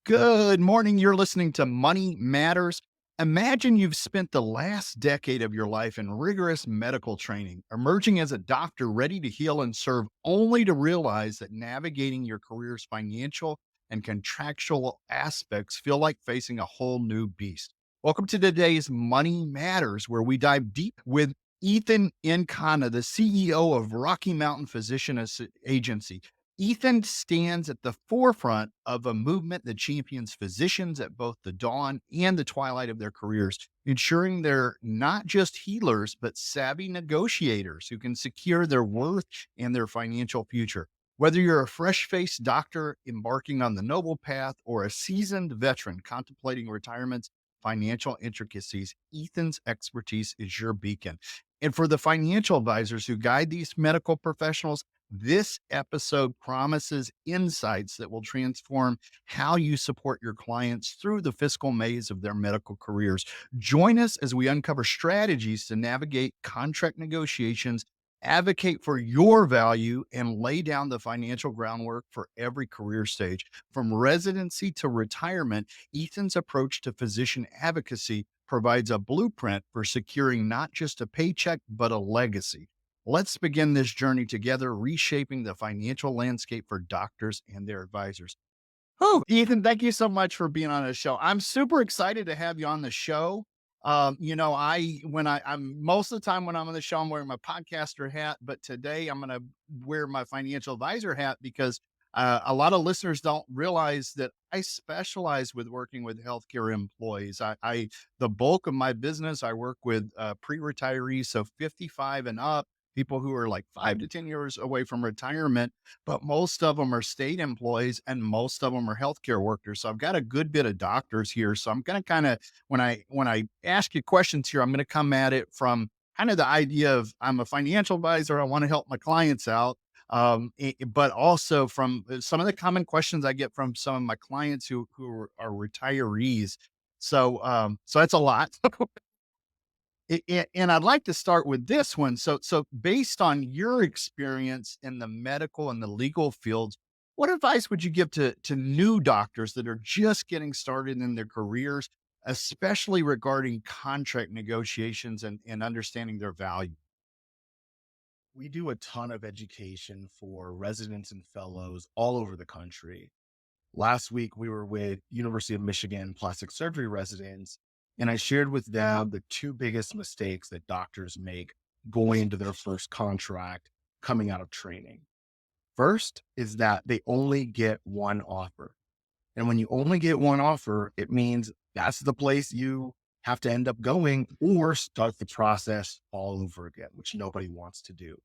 Good morning. You're listening to Money Matters. Imagine you've spent the last decade of your life in rigorous medical training, emerging as a doctor ready to heal and serve, only to realize that navigating your career's financial and contractual aspects feel like facing a whole new beast. Welcome to today's Money Matters, where we dive deep with Ethan Nkana, the CEO of Rocky Mountain Agency. Ethan stands at the forefront of a movement that champions physicians at both the dawn and the twilight of their careers, ensuring they're not just healers, but savvy negotiators who can secure their worth and their financial future. Whether you're a fresh faced doctor embarking on the noble path or a seasoned veteran contemplating retirement's financial intricacies, Ethan's expertise is your beacon. And for the financial advisors who guide these medical professionals, this episode promises insights that will transform how you support your clients through the fiscal maze of their medical careers. Join us as we uncover strategies to navigate contract negotiations, advocate for your value, and lay down the financial groundwork for every career stage. From residency to retirement, Ethan's approach to physician advocacy provides a blueprint for securing not just a paycheck, but a legacy. Let's begin this journey together, reshaping the financial landscape for doctors and their advisors. Oh, Ethan, thank you so much for being on the show. I'm super excited to have you on the show. I'm most of the time when I'm on the show, I'm wearing my podcaster hat, but today I'm going to wear my financial advisor hat because a lot of listeners don't realize that I specialize with working with healthcare employees. The bulk of my business, I work with pre-retirees, so 55 and up, people who are like 5 to 10 years away from retirement, but most of them are state employees and most of them are healthcare workers. So I've got a good bit of doctors here. So I'm going to kind of, when I ask you questions here, I'm going to come at it from kind of the idea of I'm a financial advisor. I want to help my clients out. But also from some of the common questions I get from some of my clients who are retirees. So that's a lot. And I'd like to start with this one. So based on your experience in the medical and the legal fields, what advice would you give to new doctors that are just getting started in their careers, especially regarding contract negotiations and understanding their value? We do a ton of education for residents and fellows all over the country. Last week, we were with University of Michigan plastic surgery residents, and I shared with them the two biggest mistakes that doctors make going into their first contract coming out of training. First is that they only get one offer. And when you only get one offer, it means that's the place you have to end up going or start the process all over again, which nobody wants to do.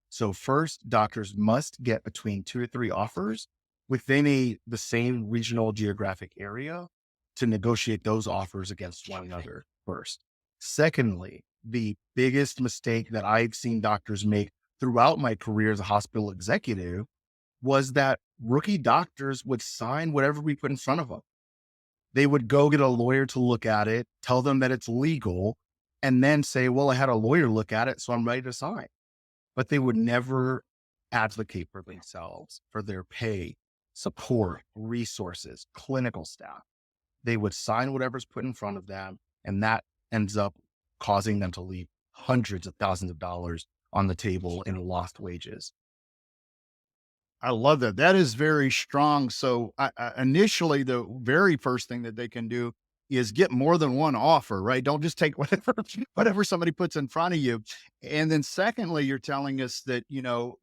So first, doctors must get between 2 to 3 offers within the same regional geographic area to negotiate those offers against one another first. Secondly, the biggest mistake that I've seen doctors make throughout my career as a hospital executive was that rookie doctors would sign whatever we put in front of them. They would go get a lawyer to look at it, tell them that it's legal, and then say, well, I had a lawyer look at it, so I'm ready to sign. But they would never advocate for themselves, for their pay, support, resources, clinical staff. They would sign whatever's put in front of them, and that ends up causing them to leave hundreds of thousands of dollars on the table in lost wages. I love that. That is very strong. So initially, the very first thing that they can do is get more than one offer, right? Don't just take whatever somebody puts in front of you. And then secondly, you're telling us that,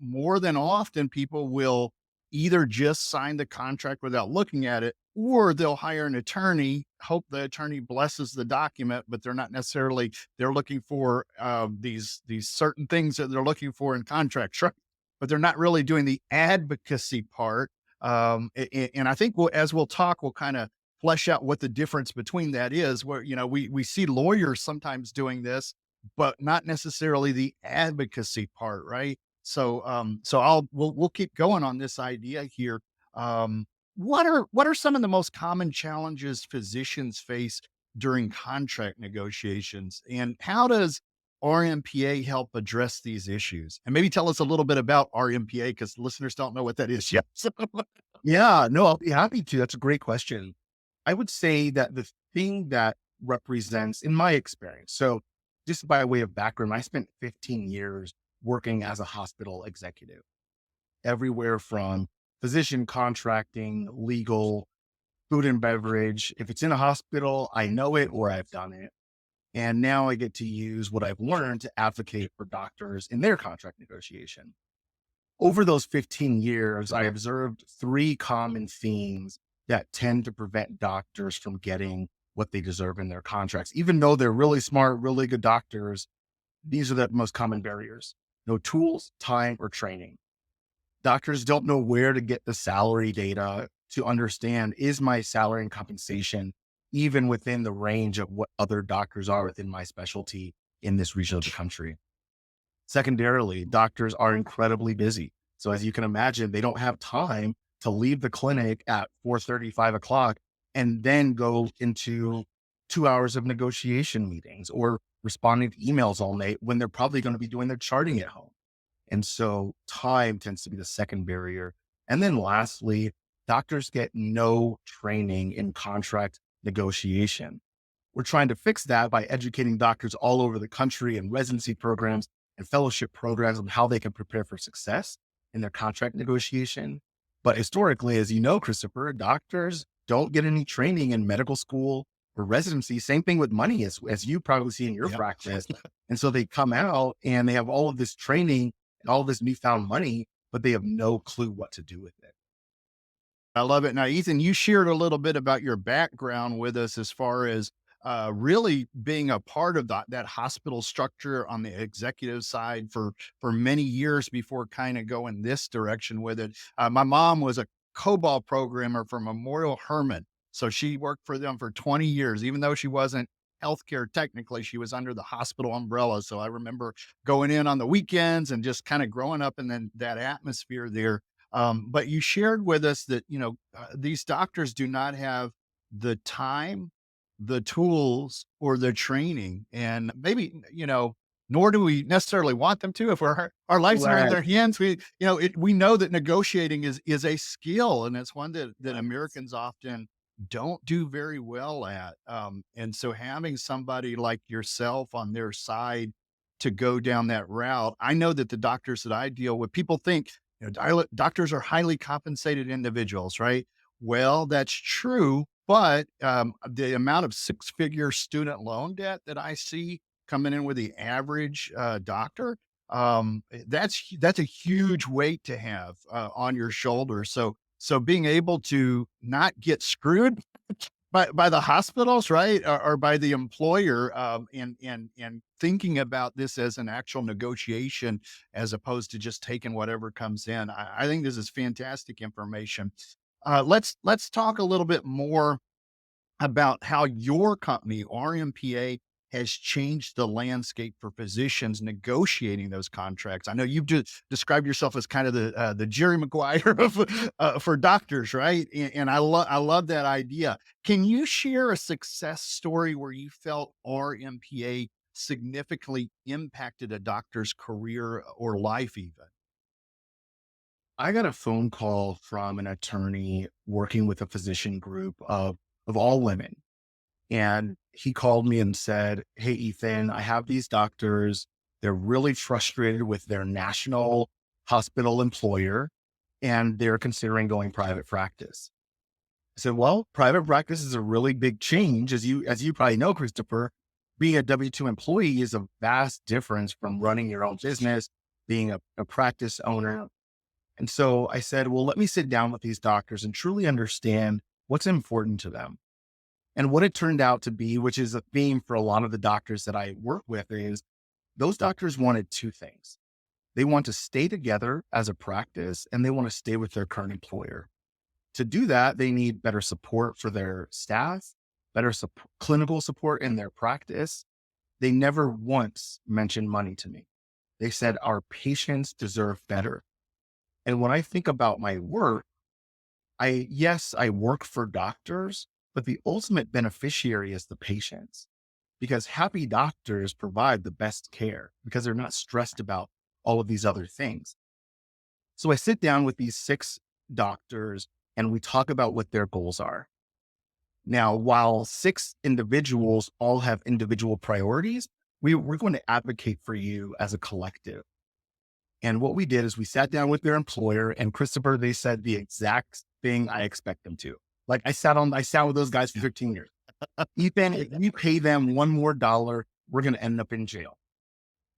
more than often people will either just sign the contract without looking at it, or they'll hire an attorney, hope the attorney blesses the document, but they're not necessarily, they're looking for these certain things that they're looking for in contracts, right? But they're not really doing the advocacy part. And I think as we'll talk, we'll kind of flesh out what the difference between that is. Where we see lawyers sometimes doing this, but not necessarily the advocacy part, right? So we'll keep going on this idea here. What are some of the most common challenges physicians face during contract negotiations, and how does RMPA help address these issues? And maybe tell us a little bit about RMPA because listeners don't know what that is yet. Yeah, no, I'll be happy to. That's a great question. I would say that the thing that represents, in my experience, so just by way of background, I spent 15 years working as a hospital executive, everywhere from physician contracting, legal, food and beverage. If it's in a hospital, I know it or I've done it. And now I get to use what I've learned to advocate for doctors in their contract negotiation. Over those 15 years, I observed three common themes that tend to prevent doctors from getting what they deserve in their contracts. Even though they're really smart, really good doctors, these are the most common barriers: no tools, time, or training. Doctors don't know where to get the salary data to understand, is my salary and compensation even within the range of what other doctors are within my specialty in this region of the country? Secondarily, doctors are incredibly busy. So as you can imagine, they don't have time to leave the clinic at 4:30, 5 o'clock, and then go into 2 hours of negotiation meetings or responding to emails all night when they're probably going to be doing their charting at home. And so time tends to be the second barrier. And then lastly, doctors get no training in contract negotiation. We're trying to fix that by educating doctors all over the country in residency programs and fellowship programs on how they can prepare for success in their contract negotiation. But historically, as you know, Christopher, doctors don't get any training in medical school or residency. Same thing with money, as you probably see in your Yep. practice. And so they come out and they have all of this training and all this newfound money, but they have no clue what to do with it. I love it. Now, Ethan, you shared a little bit about your background with us as far as really being a part of that hospital structure on the executive side for many years before kind of going this direction with it. My mom was a COBOL programmer for Memorial Hermann, so she worked for them for 20 years, even though she wasn't healthcare technically. She was under the hospital umbrella. So I remember going in on the weekends and just kind of growing up in that atmosphere there. But you shared with us that, these doctors do not have the time, the tools, or the training. And maybe, nor do we necessarily want them to. If our lives are in Right. their hands, we know that negotiating is a skill, and it's one that Americans often don't do very well at. And so having somebody like yourself on their side to go down that route, I know that the doctors that I deal with, people think, doctors are highly compensated individuals, right? Well, that's true, but the amount of six-figure student loan debt that I see coming in with the average doctor, that's a huge weight to have on your shoulders. So being able to not get screwed by the hospitals, right, or by the employer, and thinking about this as an actual negotiation as opposed to just taking whatever comes in. I think this is fantastic information. Let's talk a little bit more about how your company, RMPA, has changed the landscape for physicians negotiating those contracts. I know you've described yourself as kind of the Jerry Maguire of, for doctors, right? And I love that idea. Can you share a success story where you felt RMPA significantly impacted a doctor's career or life, even? I got a phone call from an attorney working with a physician group of all women. And he called me and said, "Hey, Ethan, I have these doctors. They're really frustrated with their national hospital employer and they're considering going private practice." I said, "Well, private practice is a really big change. As you probably know, Christopher, being a W-2 employee is a vast difference from running your own business, being a practice owner." And so I said, "Well, let me sit down with these doctors and truly understand what's important to them." And what it turned out to be, which is a theme for a lot of the doctors that I work with, is those doctors wanted two things. They want to stay together as a practice and they want to stay with their current employer. To do that, they need better support for their staff, better clinical support in their practice. They never once mentioned money to me. They said, "Our patients deserve better." And when I think about my work, yes, I work for doctors, but the ultimate beneficiary is the patients, because happy doctors provide the best care because they're not stressed about all of these other things. So I sit down with these six doctors and we talk about what their goals are. Now, while 6 individuals all have individual priorities, we're going to advocate for you as a collective. And what we did is we sat down with their employer, and Christopher, they said the exact thing I expect them to. Like I sat with those guys for 15 years. Ethan, if you pay them one more dollar, we're going to end up in jail.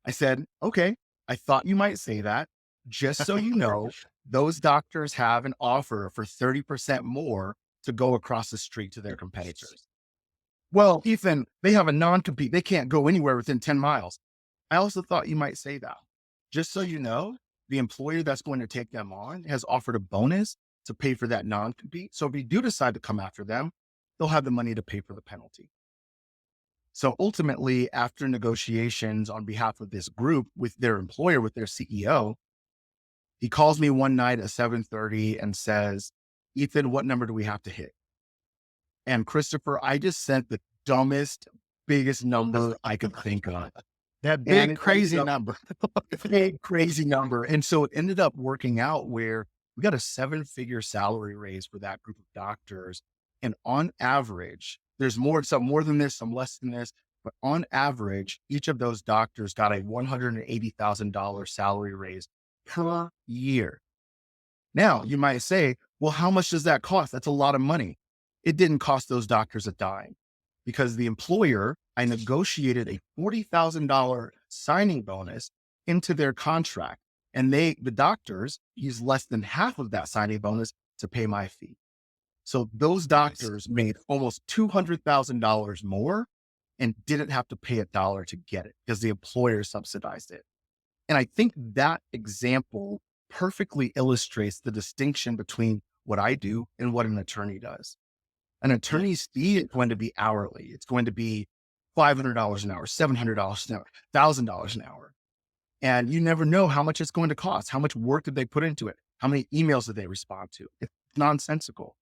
I said, okay, I thought you might say that. Just so you know, those doctors have an offer for 30% more to go across the street to their competitors. Well, Ethan, they have a non-compete. They can't go anywhere within 10 miles. I also thought you might say that. Just so you know, the employer that's going to take them on has offered a bonus to pay for that non-compete. So if you do decide to come after them, they'll have the money to pay for the penalty. So ultimately, after negotiations on behalf of this group with their employer, with their CEO, he calls me one night at 7:30 and says, Ethan, what number do we have to hit? And Christopher, I just sent the dumbest, biggest number I could think of. That And big it ended crazy up number. big, crazy number. And so it ended up working out where we got a 7-figure salary raise for that group of doctors. And on average, there's some more than this, some less than this, but on average, each of those doctors got a $180,000 salary raise per year. Now, you might say, well, how much does that cost? That's a lot of money. It didn't cost those doctors a dime because the employer, I negotiated a $40,000 signing bonus into their contract. And the doctors used less than half of that signing bonus to pay my fee. So those doctors made almost $200,000 more and didn't have to pay a dollar to get it because the employer subsidized it. And I think that example perfectly illustrates the distinction between what I do and what an attorney does. An attorney's fee is going to be hourly. It's going to be $500 an hour, $700 an hour, $1,000 an hour. And you never know how much it's going to cost. How much work did they put into it? How many emails did they respond to? It's nonsensical.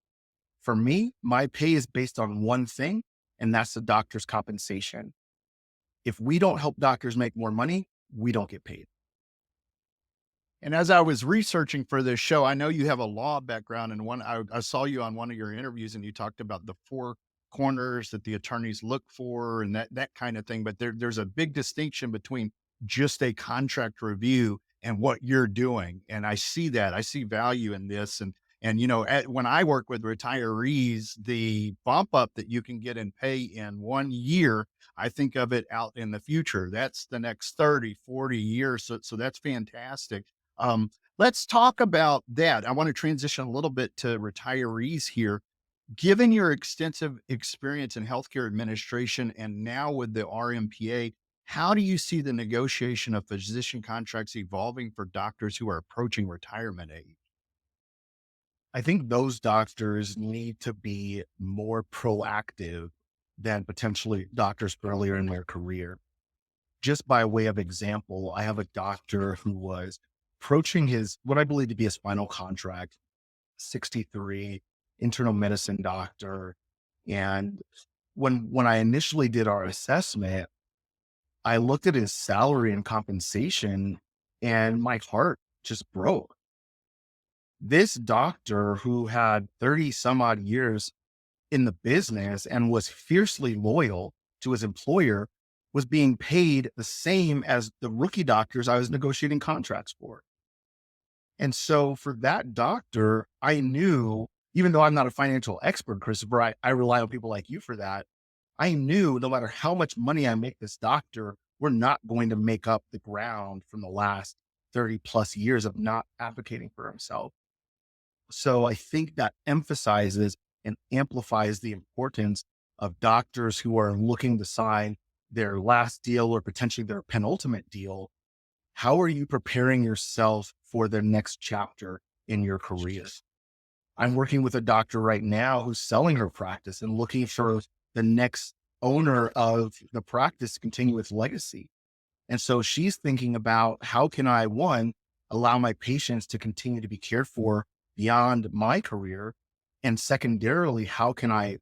For me, my pay is based on one thing, and that's the doctor's compensation. If we don't help doctors make more money, we don't get paid. And as I was researching for this show, I know you have a law background, and I saw you on one of your interviews, and you talked about the four corners that the attorneys look for, and that kind of thing. But there's a big distinction between just a contract review and what you're doing, and I see that. I see value in this, and when I work with retirees, the bump up that you can get in pay in 1 year, I think of it out in the future. That's the next 30, 40 years. So that's fantastic. Let's talk about that. I want to transition a little bit to retirees here. Given your extensive experience in healthcare administration and now with the RMPA, how do you see the negotiation of physician contracts evolving for doctors who are approaching retirement age? I think those doctors need to be more proactive than potentially doctors earlier in their career. Just by way of example, I have a doctor who was approaching what I believe to be his final contract, 63, internal medicine doctor. And when I initially did our assessment, I looked at his salary and compensation and my heart just broke. This doctor who had 30 some odd years in the business and was fiercely loyal to his employer was being paid the same as the rookie doctors I was negotiating contracts for. And so for that doctor, I knew, even though I'm not a financial expert, Christopher, I rely on people like you for that. I knew no matter how much money I make this doctor, we're not going to make up the ground from the last 30 plus years of not advocating for himself. So I think that emphasizes and amplifies the importance of doctors who are looking to sign their last deal or potentially their penultimate deal. How are you preparing yourself for the next chapter in your career? I'm working with a doctor right now who's selling her practice and looking for the next owner of the practice to continue its legacy. And so she's thinking about how can I, one, allow my patients to continue to be cared for beyond my career? And secondarily, how can I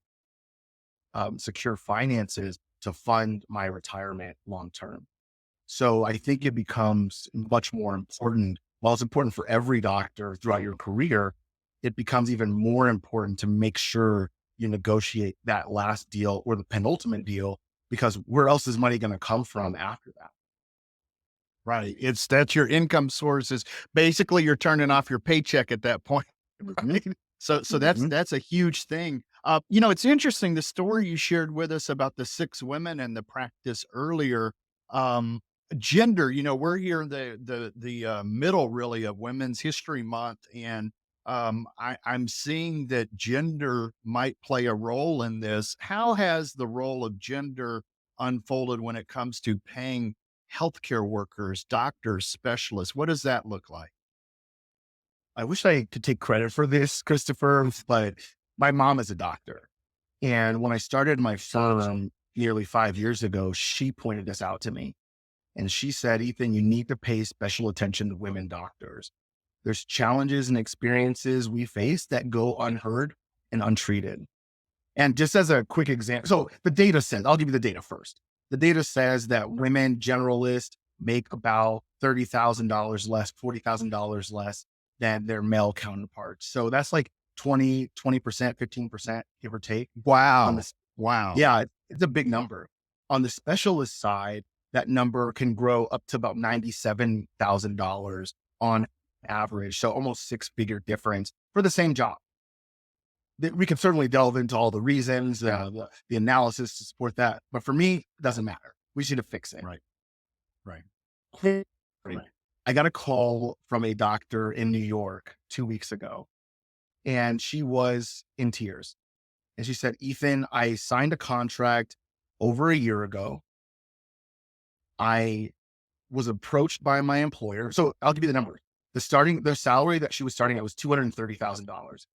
secure finances to fund my retirement long term? So I think it becomes much more important. While it's important for every doctor throughout your career, it becomes even more important to make sure you negotiate that last deal or the penultimate deal, because where else is money going to come from after that? Right. That's your income sources. Basically, you're turning off your paycheck at that point. Mhm. Right. So Mhm. that's a huge thing. It's interesting the story you shared with us about the 6 women and the practice earlier. Um, Gender, we're here in the middle really of Women's History Month, and I'm seeing that gender might play a role in this. How has the role of gender unfolded when it comes to paying healthcare workers, doctors, specialists? What does that look like? I wish I could take credit for this, Christopher, but my mom is a doctor. And when I started my firm nearly 5 years ago, she pointed this out to me. And she said, Ethan, you need to pay special attention to women doctors. There's challenges and experiences we face that go unheard and untreated. And just as a quick example, so the data says, I'll give you the data first. The data says that women generalists make about $30,000 less, $40,000 less than their male counterparts. So that's like 20%, 15%, give or take on Wow. this. Wow. Yeah, it's a big number. On the specialist side, that number can grow up to about $97,000 on average. So almost six-figure difference for the same job. We can certainly delve into all the reasons, the analysis to support that. But for me, it doesn't matter. We should fix it. Right. Right. Right. I got a call from a doctor in New York 2 weeks ago, and she was in tears. And she said, Ethan, I signed a contract over a year ago. I was approached by my employer. So I'll give you the number. The salary that she was starting at was $230,000.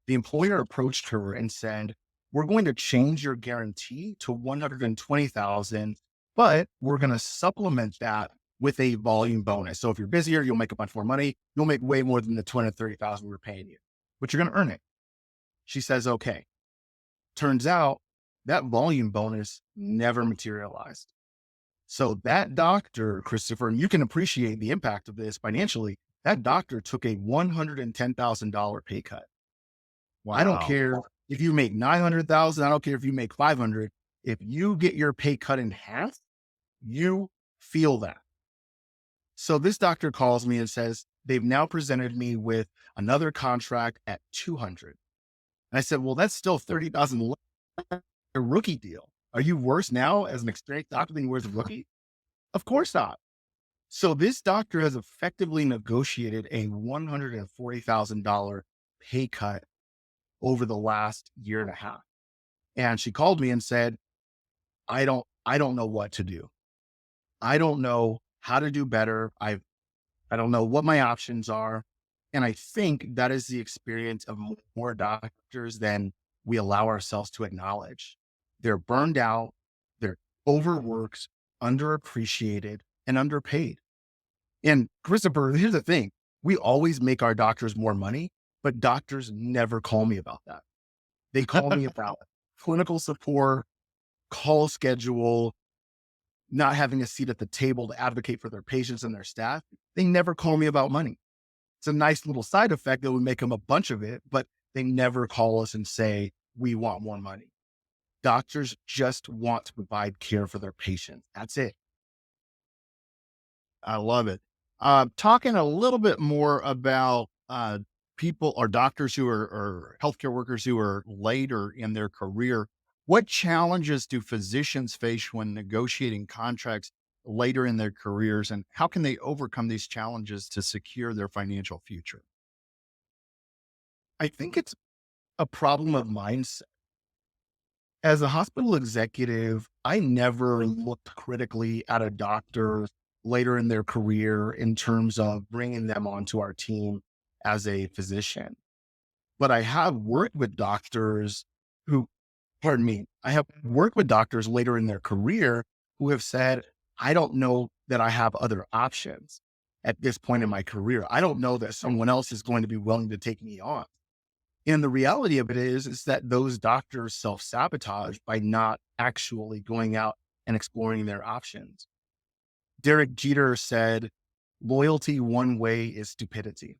The employer approached her and said, we're going to change your guarantee to 120,000, but we're going to supplement that with a volume bonus. So if you're busier, you'll make a bunch more money. You'll make way more than the 230,000 we're paying you, but you're going to earn it. She says, okay. Turns out that volume bonus never materialized. So that doctor, Christopher, and you can appreciate the impact of this financially, that doctor took a $110,000 pay cut. I don't Wow. care if you make 900,000. I don't care if you make 500. If you get your pay cut in half, you feel that. So this doctor calls me and says, they've now presented me with another contract at 200. And I said, well, that's still 30,000 a rookie deal. Are you worse now as an experienced doctor than you were as a rookie? Of course not. So this doctor has effectively negotiated a $140,000 pay cut over the last year and a half. And she called me and said, I don't know what to do. I don't know how to do better. I don't know what my options are. And I think that is the experience of more doctors than we allow ourselves to acknowledge. They're burned out, they're overworked, underappreciated, and underpaid. And Christopher, here's the thing. We always make our doctors more money, but doctors never call me about that. They call me about clinical support, call schedule, not having a seat at the table to advocate for their patients and their staff. They never call me about money. It's a nice little side effect that would make them a bunch of it, but they never call us and say, we want more money. Doctors just want to provide care for their patients. That's it. I love it. Talking a little bit more about people or doctors or healthcare workers who are later in their career. What challenges do physicians face when negotiating contracts later in their careers, and how can they overcome these challenges to secure their financial future? I think it's a problem of mindset. As a hospital executive, I never looked critically at a doctor later in their career in terms of bringing them onto our team as a physician. But I have worked with doctors who, pardon me, I have worked with doctors later in their career who have said, I don't know that I have other options at this point in my career. I don't know that someone else is going to be willing to take me on. And the reality of it is that those doctors self-sabotage by not actually going out and exploring their options. Derek Jeter said, loyalty one way is stupidity.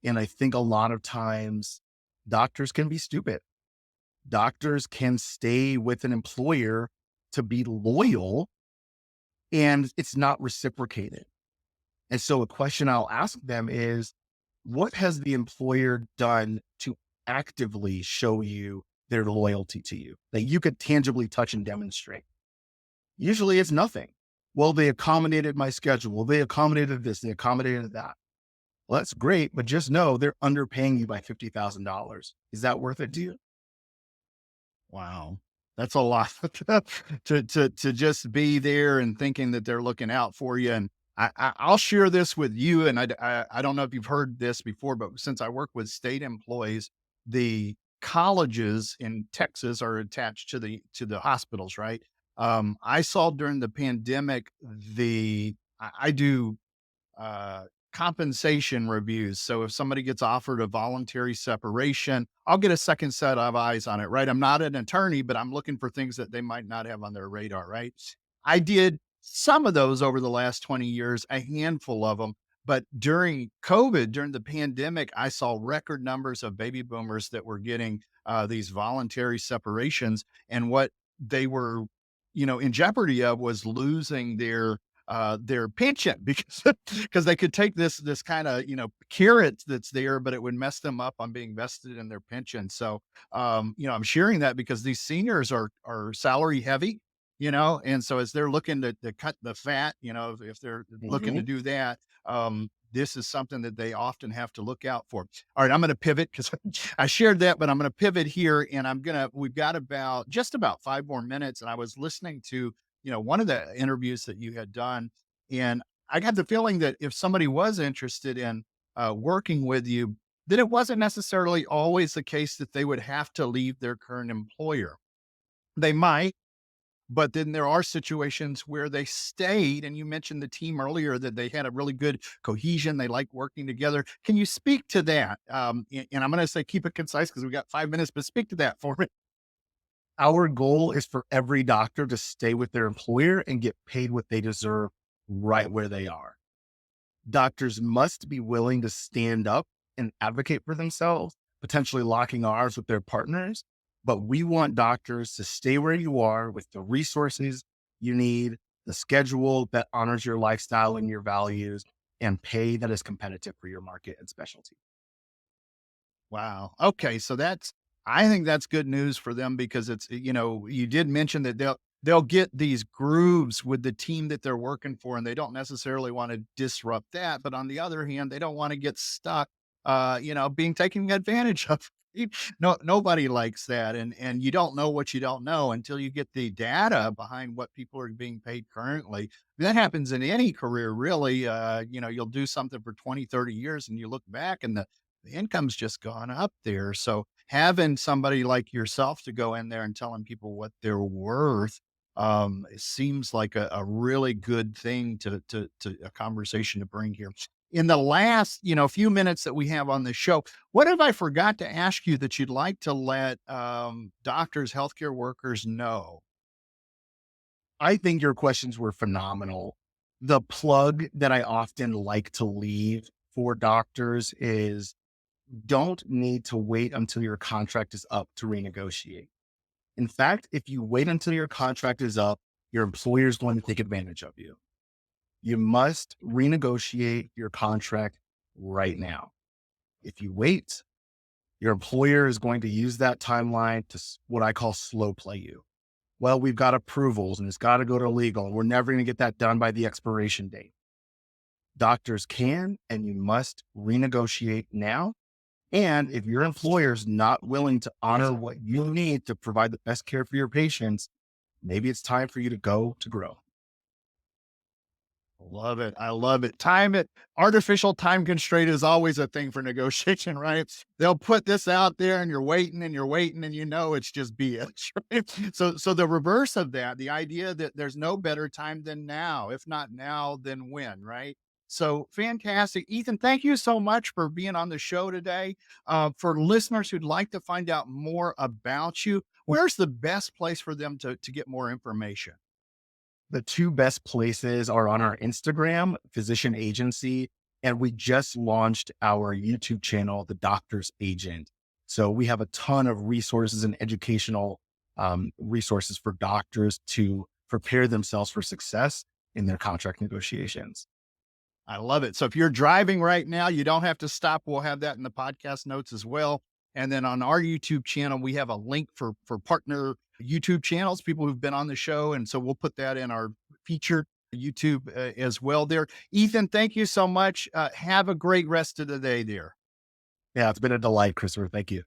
And I think a lot of times doctors can be stupid. Doctors can stay with an employer to be loyal, and it's not reciprocated. And so a question I'll ask them is, what has the employer done to actively show you their loyalty to you that you could tangibly touch and demonstrate? Usually it's nothing. Well, they accommodated my schedule. They accommodated this. They accommodated that. Well, that's great, but just know they're underpaying you by $50,000. Is that worth it to you? Wow. That's a lot to just be there and thinking that they're looking out for you. And I'll share this with you. And I don't know if you've heard this before, but since I work with state employees, the colleges in Texas are attached to the hospitals, right? I saw during the pandemic I do uh, compensation reviews. So if somebody gets offered a voluntary separation, I'll get a second set of eyes on it, right? I'm not an attorney, but I'm looking for things that they might not have on their radar, right? I did some of those over the last 20 years, a handful of them. But during COVID, during the pandemic, I saw record numbers of baby boomers that were getting these voluntary separations. And what they were, in jeopardy of was losing their pension because they could take this kind of carrot that's there, but it would mess them up on being vested in their pension. So I'm sharing that because these seniors are salary heavy, and so as they're looking to cut the fat, if they're looking to Mhm. do that, this is something that they often have to look out for. All right, I'm going to pivot because I shared that, but I'm going to pivot here, and we've got about 5 more minutes, and I was listening to one of the interviews that you had done. And I got the feeling that if somebody was interested in working with you, that it wasn't necessarily always the case that they would have to leave their current employer. They might, but then there are situations where they stayed. And you mentioned the team earlier that they had a really good cohesion. They like working together. Can you speak to that? And I'm going to say keep it concise because we got 5 minutes, but speak to that for me. Our goal is for every doctor to stay with their employer and get paid what they deserve right where they are. Doctors must be willing to stand up and advocate for themselves, potentially locking arms with their partners. But we want doctors to stay where you are with the resources you need, the schedule that honors your lifestyle and your values, and pay that is competitive for your market and specialty. Wow. Okay, so I think that's good news for them because you did mention that they'll get these grooves with the team that they're working for, and they don't necessarily want to disrupt that. But on the other hand, they don't want to get stuck, being taken advantage of. No, nobody likes that, and you don't know what you don't know until you get the data behind what people are being paid currently. That happens in any career, really. You'll do something for 20, 30 years, and you look back, and the income's just gone up there. So having somebody like yourself to go in there and telling people what they're worth, it seems like a really good thing to a conversation to bring here. In the last, few minutes that we have on this show, what have I forgot to ask you that you'd like to let doctors, healthcare workers know? I think your questions were phenomenal. The plug that I often like to leave for doctors is don't need to wait until your contract is up to renegotiate. In fact, if you wait until your contract is up, your employer is going to take advantage of you. You must renegotiate your contract right now. If you wait, your employer is going to use that timeline to what I call slow play you. Well, we've got approvals and it's got to go to legal, and we're never going to get that done by the expiration date. Doctors can and you must renegotiate now. And if your employer is not willing to honor what you need to provide the best care for your patients, maybe it's time for you to go to grow. Love it. I love it. Artificial time constraint is always a thing for negotiation, right? They'll put this out there and you're waiting and you're waiting and it's just BS. Right? So the reverse of that, the idea that there's no better time than now. If not now, then when, right? So fantastic. Ethan, thank you so much for being on the show today. For listeners who'd like to find out more about you, where's the best place for them to get more information? The two best places are on our Instagram, Physician Agency, and we just launched our YouTube channel, The Doctor's Agent. So we have a ton of resources and educational resources for doctors to prepare themselves for success in their contract negotiations. I love it. So if you're driving right now, you don't have to stop. We'll have that in the podcast notes as well. And then on our YouTube channel, we have a link for partner YouTube channels, people who've been on the show, and so we'll put that in our featured YouTube as well. There, Ethan. Thank you so much. Have a great rest of the day, there. Yeah, it's been a delight, Christopher. Thank you.